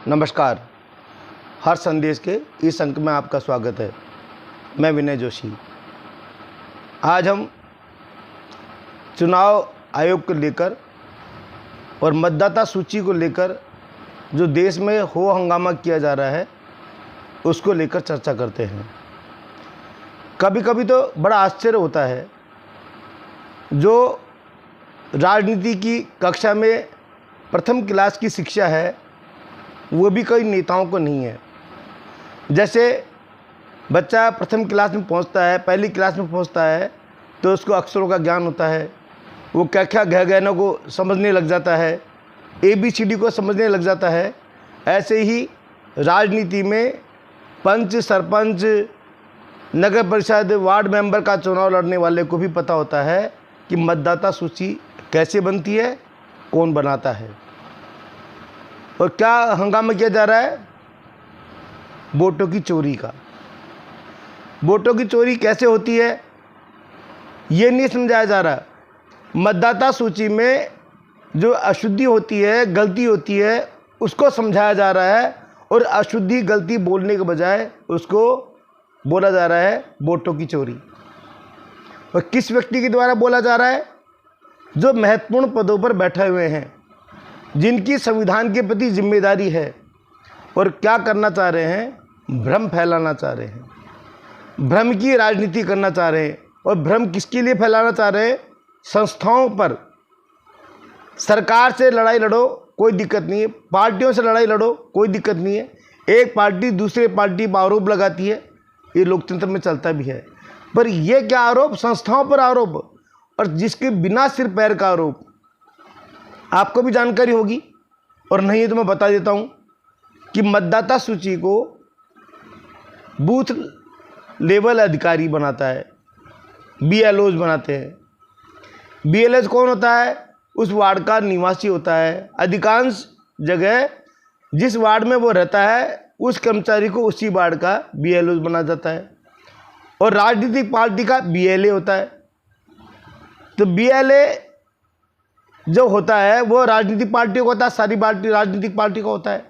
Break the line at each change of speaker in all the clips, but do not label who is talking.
नमस्कार। हर संदेश के इस अंक में आपका स्वागत है। मैं विनय जोशी। आज हम चुनाव आयोग को लेकर और मतदाता सूची को लेकर जो देश में हो हंगामा किया जा रहा है उसको लेकर चर्चा करते हैं। कभी कभी तो बड़ा आश्चर्य होता है, जो राजनीति की कक्षा में प्रथम क्लास की शिक्षा है वो भी कई नेताओं को नहीं है। जैसे बच्चा प्रथम क्लास में पहुंचता है, पहली क्लास में पहुंचता है तो उसको अक्षरों का ज्ञान होता है, वो क्या क्या गहनों को समझने लग जाता है, ABCD को समझने लग जाता है। ऐसे ही राजनीति में पंच, सरपंच, नगर परिषद, वार्ड मेंबर का चुनाव लड़ने वाले को भी पता होता है कि मतदाता सूची कैसे बनती है, कौन बनाता है और क्या हंगामा किया जा रहा है। वोटों की चोरी का। वोटों की चोरी कैसे होती है ये नहीं समझाया जा रहा। मतदाता सूची में जो अशुद्धि होती है, गलती होती है, उसको समझाया जा रहा है और अशुद्धि गलती बोलने के बजाय उसको बोला जा रहा है वोटों की चोरी। और किस व्यक्ति के द्वारा बोला जा रहा है? जो महत्वपूर्ण पदों पर बैठे हुए हैं, जिनकी संविधान के प्रति जिम्मेदारी है और क्या करना चाह रहे हैं? भ्रम फैलाना चाह रहे हैं, भ्रम की राजनीति करना चाह रहे हैं। और भ्रम किसके लिए फैलाना चाह रहे हैं? संस्थाओं पर। सरकार से लड़ाई लड़ो कोई दिक्कत नहीं है, पार्टियों से लड़ाई लड़ो कोई दिक्कत नहीं है। एक पार्टी दूसरे पार्टी पर आरोप लगाती है, ये लोकतंत्र में चलता भी है। पर यह क्या आरोप? संस्थाओं पर आरोप, और जिसके बिना सिर पैर का आरोप। आपको भी जानकारी होगी और नहीं है तो मैं बता देता हूं कि मतदाता सूची को बूथ लेवल अधिकारी बनाता है, BLOs बनाते हैं। BLOs कौन होता है? उस वार्ड का निवासी होता है। अधिकांश जगह जिस वार्ड में वो रहता है उस कर्मचारी को उसी वार्ड का BLOs बना जाता है। और राजनीतिक पार्टी का BLA होता है। तो BLA जो होता है वो राजनीतिक पार्टियों का होता है, सारी पार्टी राजनीतिक पार्टी का होता है।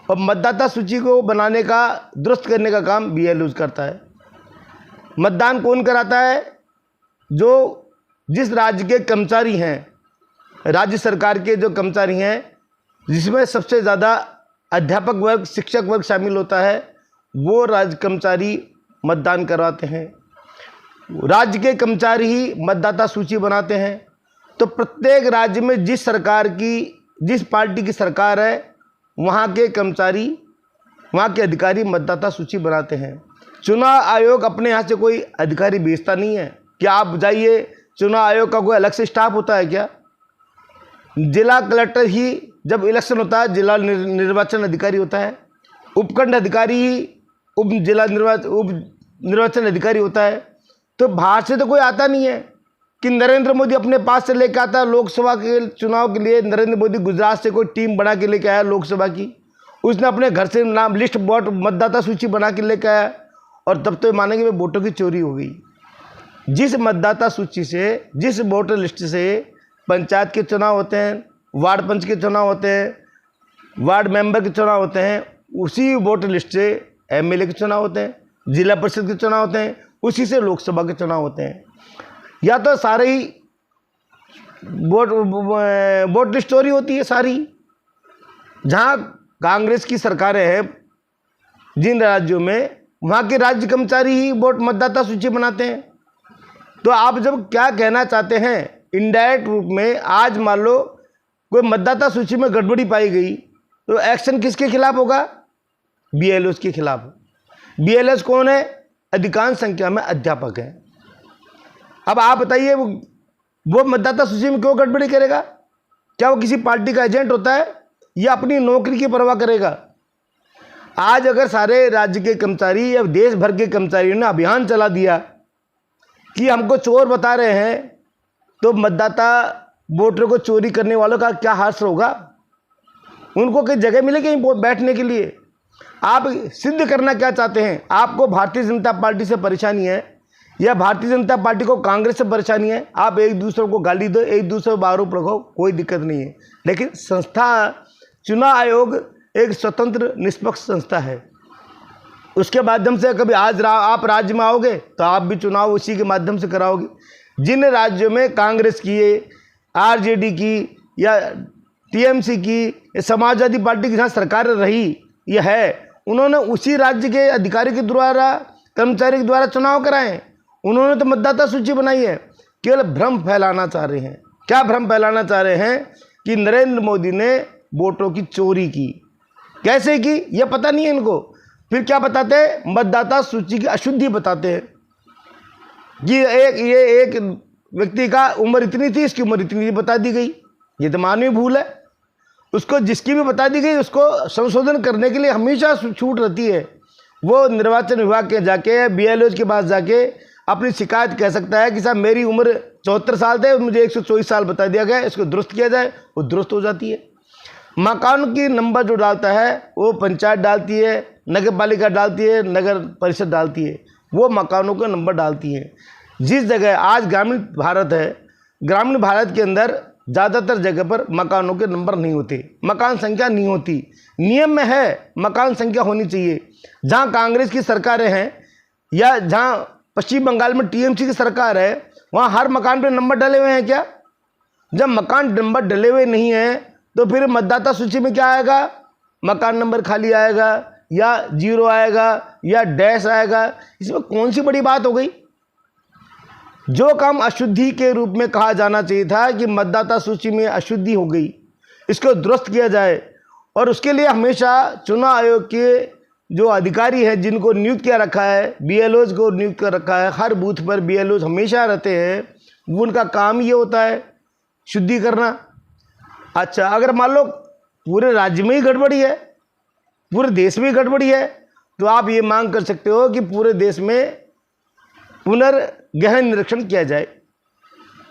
और मतदाता सूची को बनाने का, दुरुस्त करने का काम BLOs करता है। मतदान कौन कराता है? जो जिस राज्य के कर्मचारी हैं, राज्य सरकार के जो कर्मचारी हैं, जिसमें सबसे ज़्यादा अध्यापक वर्ग, शिक्षक वर्ग शामिल होता है, वो राज्य कर्मचारी मतदान करवाते हैं। राज्य के कर्मचारी ही मतदाता सूची बनाते हैं। तो प्रत्येक राज्य में जिस सरकार की, जिस पार्टी की सरकार है, वहाँ के कर्मचारी, वहाँ के अधिकारी मतदाता सूची बनाते हैं। चुनाव आयोग अपने यहाँ से कोई अधिकारी भेजता नहीं है कि आप जाइए। चुनाव आयोग का कोई अलग से स्टाफ होता है क्या? जिला कलेक्टर ही जब इलेक्शन होता है जिला निर्वाचन अधिकारी होता है। उपखंड अधिकारी ही उप निर्वाचन अधिकारी होता है। तो बाहर से तो कोई आता नहीं है कि नरेंद्र मोदी अपने पास से लेकर आता है। लोकसभा के चुनाव के लिए नरेंद्र मोदी गुजरात से कोई टीम बना के लेके आया लोकसभा की, उसने अपने घर से नाम लिस्ट वोट मतदाता सूची बना के लेके आया। और तब तो मानेंगे वे वोटों की चोरी हो गई। जिस मतदाता सूची से, जिस वोटर लिस्ट से पंचायत के चुनाव होते हैं, वार्ड पंच के चुनाव होते हैं, वार्ड मेंबर के चुनाव होते हैं, उसी वोटर लिस्ट से MLA के चुनाव होते हैं, जिला परिषद के चुनाव होते हैं, उसी से लोकसभा के चुनाव होते हैं। या तो सारे ही वोट लिस्ट चोरी होती है सारी। जहाँ कांग्रेस की सरकारें हैं जिन राज्यों में, वहाँ के राज्य कर्मचारी ही वोट मतदाता सूची बनाते हैं। तो आप जब क्या कहना चाहते हैं इनडायरेक्ट रूप में, आज मान लो कोई मतदाता सूची में गड़बड़ी पाई गई तो एक्शन किसके खिलाफ होगा? BLOs के खिलाफ। BLOs कौन है? अधिकांश संख्या में अध्यापक हैं। अब आप बताइए वो मतदाता सूची में क्यों गड़बड़ी करेगा? क्या वो किसी पार्टी का एजेंट होता है या अपनी नौकरी की परवाह करेगा? आज अगर सारे राज्य के कर्मचारी या देश भर के कर्मचारियों ने अभियान चला दिया कि हमको चोर बता रहे हैं, तो मतदाता वोटर को चोरी करने वालों का क्या हाल होगा? उनको कहीं जगह मिले कहीं बैठने के लिए? आप सिद्ध करना क्या चाहते हैं? आपको भारतीय जनता पार्टी से परेशानी है या भारतीय जनता पार्टी को कांग्रेस से परेशानी है? आप एक दूसरे को गाली दो, एक दूसरे पर आरोप रखो, कोई दिक्कत नहीं है। लेकिन संस्था चुनाव आयोग एक स्वतंत्र निष्पक्ष संस्था है। उसके माध्यम से कभी आप राज्य में आओगे तो आप भी चुनाव उसी के माध्यम से कराओगे। जिन राज्यों में कांग्रेस की, आरजेडी की या टीएमसी की या समाजवादी पार्टी के साथ सरकार रही यह है, उन्होंने उसी राज्य के अधिकारी के द्वारा, कर्मचारी के द्वारा चुनाव कराए। उन्होंने तो मतदाता सूची बनाई है। केवल भ्रम फैलाना चाह रहे हैं। क्या भ्रम फैलाना चाह रहे हैं कि नरेंद्र मोदी ने वोटों की चोरी की। कैसे की यह पता नहीं है इनको। फिर क्या बताते हैं, मतदाता सूची की अशुद्धि बताते हैं कि ये एक व्यक्ति का उम्र इतनी थी, इसकी उम्र इतनी थी बता दी गई। ये तो मानवीय भूल है। उसको जिसकी भी बता दी गई उसको संशोधन करने के लिए हमेशा छूट रहती है। वो निर्वाचन विभाग के जाके, बीएलओ के पास जाके अपनी शिकायत कह सकता है कि साहब मेरी उम्र 74 साल थे, मुझे 124 साल बता दिया गया, इसको दुरुस्त किया जाए। वो दुरुस्त हो जाती है। मकान की नंबर जो डालता है वो पंचायत डालती है, नगर पालिका डालती है, नगर परिषद डालती है, वो मकानों का नंबर डालती है। जिस जगह आज ग्रामीण भारत है, ग्रामीण भारत के अंदर ज़्यादातर जगह पर मकानों के नंबर नहीं होते, मकान संख्या नहीं होती। नियम में है मकान संख्या होनी चाहिए। जहाँ कांग्रेस की सरकारें हैं या जहाँ पश्चिम बंगाल में टीएमसी की सरकार है, वहाँ हर मकान पे नंबर डले हुए हैं क्या? जब मकान नंबर डले हुए नहीं हैं तो फिर मतदाता सूची में क्या आएगा? मकान नंबर खाली आएगा या 0 आएगा या डैश आएगा। इसमें कौन सी बड़ी बात हो गई? जो काम अशुद्धि के रूप में कहा जाना चाहिए था कि मतदाता सूची में अशुद्धि हो गई, इसको दुरुस्त किया जाए। और उसके लिए हमेशा चुनाव आयोग के जो अधिकारी हैं जिनको नियुक्त किया रखा है, बीएलओज को नियुक्त कर रखा है, हर बूथ पर बीएलओज हमेशा रहते हैं, वो उनका काम ये होता है शुद्धि करना। अच्छा, अगर मान लो पूरे राज्य में ही गड़बड़ी है, पूरे देश में ही गड़बड़ी है, तो आप ये मांग कर सकते हो कि पूरे देश में पुनर्गहन निरीक्षण किया जाए,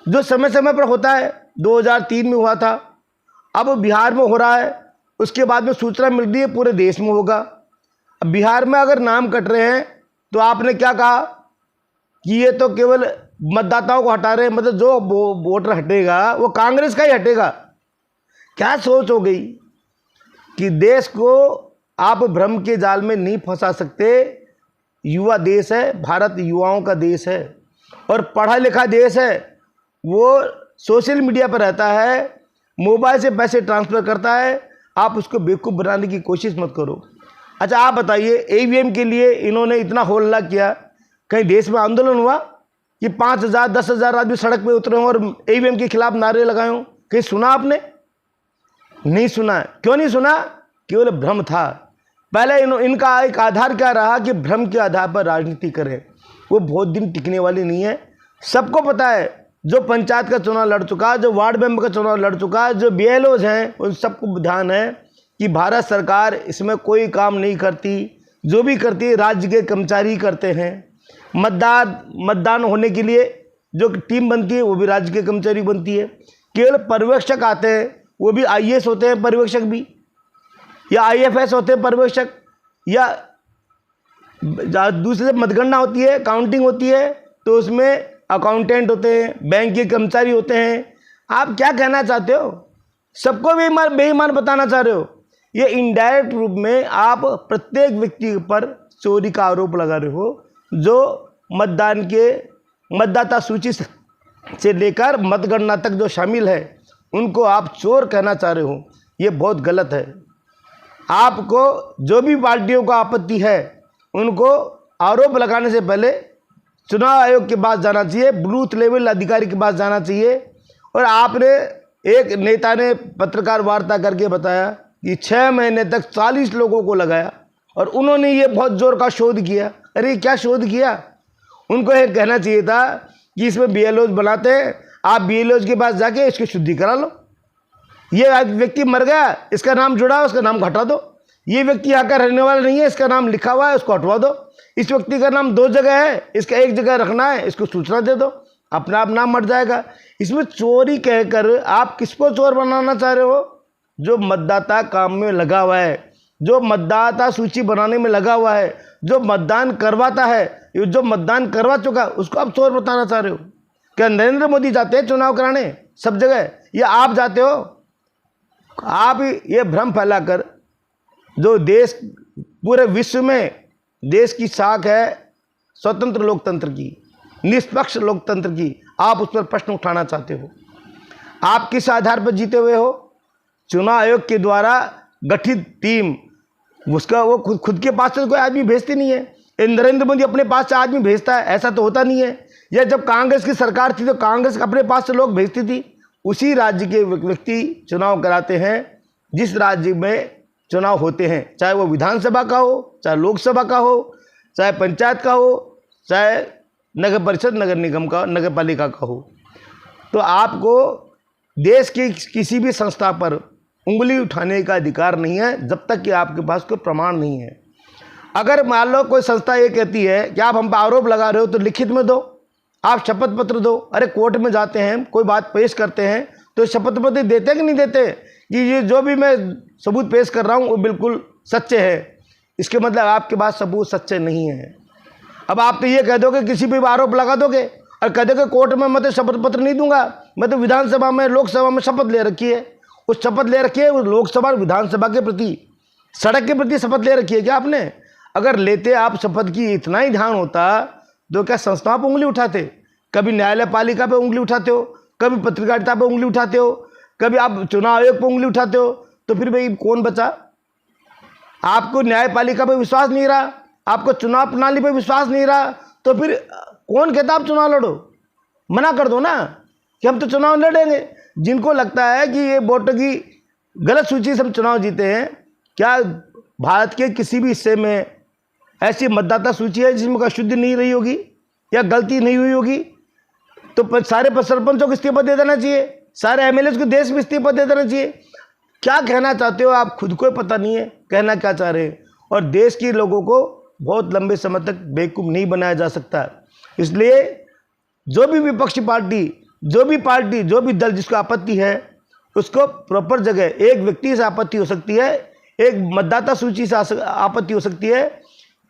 जो समय समय पर होता है। 2003 में हुआ था, अब बिहार में हो रहा है। उसके बाद में सूचना मिल रही है पूरे देश में होगा। अब बिहार में अगर नाम कट रहे हैं तो आपने क्या कहा कि ये तो केवल मतदाताओं को हटा रहे हैं, मतलब जो वोटर हटेगा वो कांग्रेस का ही हटेगा। क्या सोच हो गई कि देश को आप भ्रम के जाल में नहीं फंसा सकते। युवा देश है, भारत युवाओं का देश है और पढ़ा लिखा देश है। वो सोशल मीडिया पर रहता है, मोबाइल से पैसे ट्रांसफ़र करता है। आप उसको बेवकूफ़ बनाने की कोशिश मत करो। अच्छा, आप बताइए, ईवीएम के लिए इन्होंने इतना होल्ला किया, कहीं देश में आंदोलन हुआ कि 5,000 10,000 आदमी सड़क पे उतरे हों और ईवीएम के खिलाफ नारे लगाए हों? कहीं सुना आपने? नहीं सुना। क्यों नहीं सुना? केवल भ्रम था। पहले इनका एक आधार क्या रहा कि भ्रम के आधार पर राजनीति करें। वो बहुत दिन टिकने वाली नहीं है। सबको पता है, जो पंचायत का चुनाव लड़ चुका, जो वार्ड मेंबर का चुनाव लड़ चुका, जो बीएलओज हैं, उन सबको ध्यान है कि भारत सरकार इसमें कोई काम नहीं करती। जो भी करती है राज्य के कर्मचारी करते हैं। मतदान होने के लिए जो टीम बनती है वो भी राज्य के कर्मचारी बनती है। केवल पर्यवेक्षक आते हैं, वो भी आईएएस होते हैं पर्यवेक्षक भी, या आईएफएस होते हैं पर्यवेक्षक, या दूसरे मतगणना होती है, काउंटिंग होती है तो उसमें अकाउंटेंट होते हैं, बैंक के कर्मचारी होते हैं। आप क्या कहना चाहते हो? सबको बेईमान बताना चाह रहे हो। ये इनडायरेक्ट रूप में आप प्रत्येक व्यक्ति पर चोरी का आरोप लगा रहे हो। जो मतदाता सूची से लेकर मतगणना तक जो शामिल है उनको आप चोर कहना चाह रहे हो। ये बहुत गलत है। आपको जो भी पार्टियों को आपत्ति है उनको आरोप लगाने से पहले चुनाव आयोग के पास जाना चाहिए, बूथ लेवल अधिकारी के पास जाना चाहिए। और आपने, एक नेता ने पत्रकार वार्ता करके बताया कि 6 महीने तक 40 लोगों को लगाया और उन्होंने ये बहुत जोर का शोध किया। अरे क्या शोध किया? उनको ये कहना चाहिए था कि इसमें बीएलओज बनाते हैं, आप बीएलओज के पास जाके इसकी शुद्धि करा लो। ये व्यक्ति मर गया, इसका नाम जुड़ा, उसका नाम हटा दो। ये व्यक्ति यहाँ का रहने वाला नहीं है, इसका नाम लिखा हुआ है, उसको हटवा दो। इस व्यक्ति का नाम 2 जगह है, इसका 1 जगह रखना है, इसको सूचना दे दो, अपना आप नाम मट जाएगा। इसमें चोरी कहकर आप किसको चोर बनाना चाह रहे हो? जो मतदाता काम में लगा हुआ है, जो मतदाता सूची बनाने में लगा हुआ है, जो मतदान करवाता है, जो मतदान करवा चुका उसको आप चोर बताना चाह रहे हो। क्या नरेंद्र मोदी जाते हैं चुनाव कराने सब जगह, या आप जाते हो? आप ये भ्रम फैलाकर जो देश पूरे विश्व में देश की साख है स्वतंत्र लोकतंत्र की, निष्पक्ष लोकतंत्र की, आप उस पर प्रश्न उठाना चाहते हो। आप किस आधार पर जीते हुए हो? चुनाव आयोग के द्वारा गठित टीम, उसका वो खुद के पास से कोई आदमी भेजती नहीं है। ये नरेंद्र मोदी अपने पास से आदमी भेजता है, ऐसा तो होता नहीं है। या जब कांग्रेस की सरकार थी तो कांग्रेस अपने पास से लोग भेजती थी। उसी राज्य के व्यक्ति चुनाव कराते हैं जिस राज्य में चुनाव होते हैं, चाहे वो विधानसभा का हो, चाहे लोकसभा का हो, चाहे पंचायत का हो, चाहे नगर परिषद, नगर निगम का, नगर पालिका का हो। तो आपको देश की किसी भी संस्था पर उंगली उठाने का अधिकार नहीं है जब तक कि आपके पास कोई प्रमाण नहीं है। अगर मान लो कोई संस्था ये कहती है कि आप हम पर आरोप लगा रहे हो तो लिखित में दो, आप शपथ पत्र दो। अरे कोर्ट में जाते हैं, कोई बात पेश करते हैं तो शपथ पत्र देते कि नहीं देते कि ये जो भी मैं सबूत पेश कर रहा हूँ वो बिल्कुल सच्चे है? इसके मतलब आपके पास सबूत सच्चे नहीं है। अब आप तो ये कह दोगे, किसी भी आरोप लगा दोगे और कह दोगे कोर्ट में मैं तो शपथ पत्र नहीं दूंगा, मैं तो विधानसभा में, लोकसभा में शपथ ले रखी है। उस शपथ ले रखी है उस लोकसभा और विधानसभा के प्रति, सड़क के प्रति शपथ ले रखी है क्या आपने? अगर लेते आप शपथ की इतना ही ध्यान होता तो क्या संस्थाओं पर उंगली उठाते? कभी न्यायालय पालिका पे उंगली उठाते हो, कभी पत्रकारिता पे उंगली उठाते हो, कभी आप चुनाव आयोग पर उंगली उठाते हो। तो फिर भाई कौन बचा? आपको न्यायपालिका पे विश्वास नहीं रहा, आपको चुनाव प्रणाली पे विश्वास नहीं रहा, तो फिर कौन कहता आप चुनाव लड़ो? मना कर दो ना कि हम तो चुनाव लड़ेंगे। जिनको लगता है कि ये वोटों की गलत सूची से हम चुनाव जीते हैं, क्या भारत के किसी भी हिस्से में ऐसी मतदाता सूची है जिसमें अशुद्धि नहीं रही होगी या गलती नहीं हुई होगी? तो सारे सरपंचों को इस्तीफा दे देना चाहिए, सारे एमएलए को देश में इस्तीफा दे देना चाहिए। क्या कहना चाहते हो आप? खुद को पता नहीं है कहना क्या चाह रहे हैं। और देश के लोगों को बहुत लंबे समय तक बेवकूफ़ नहीं बनाया जा सकता। इसलिए जो भी विपक्षी पार्टी, जो भी दल जिसको आपत्ति है उसको प्रॉपर जगह, एक व्यक्ति से आपत्ति हो सकती है, एक मतदाता सूची से आपत्ति हो सकती है,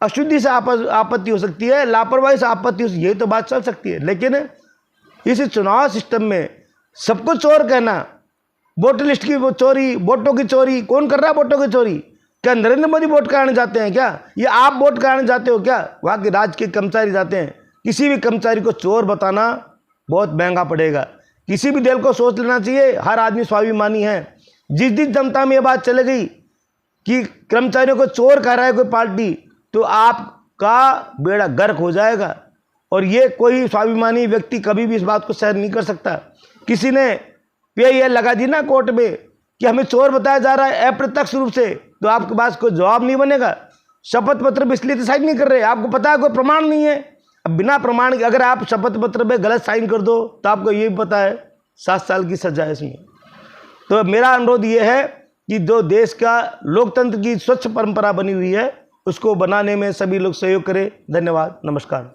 अशुद्धि से आपत्ति हो सकती है, लापरवाही से आपत्ति हो सकती है, ये तो बात चल सकती है। लेकिन इस चुनाव सिस्टम में सबको चोर कहना, वोटर लिस्ट की चोरी, वोटों की चोरी, कौन कर रहा है वोटों की चोरी? क्या नरेंद्र मोदी वोट कराने जाते हैं क्या? या आप वोट कराने जाते हो क्या? वहाँ के राज्य के कर्मचारी जाते हैं। किसी भी कर्मचारी को चोर बताना बहुत महंगा पड़ेगा। किसी भी दल को सोच लेना चाहिए, हर आदमी स्वाभिमानी है। जिस दिन जनता में ये बात चले गई कि कर्मचारियों को चोर कह रहा है कोई पार्टी, तो आपका बेड़ा गर्क हो जाएगा। और ये कोई स्वाभिमानी व्यक्ति कभी भी इस बात को सहन नहीं कर सकता। किसी ने PIL लगा दी ना कोर्ट में कि हमें चोर बताया जा रहा है अप्रत्यक्ष रूप से, तो आपके पास कोई जवाब नहीं बनेगा। शपथ पत्र में इसलिए तो साइन नहीं कर रहे, आपको पता है कोई प्रमाण नहीं है। अब बिना प्रमाण के अगर आप शपथ पत्र में गलत साइन कर दो तो आपको ये भी पता है 7 साल की सजा है इसमें। तो मेरा अनुरोध ये है कि जो देश का लोकतंत्र की स्वच्छ परंपरा बनी हुई है उसको बनाने में सभी लोग सहयोग करें। धन्यवाद, नमस्कार।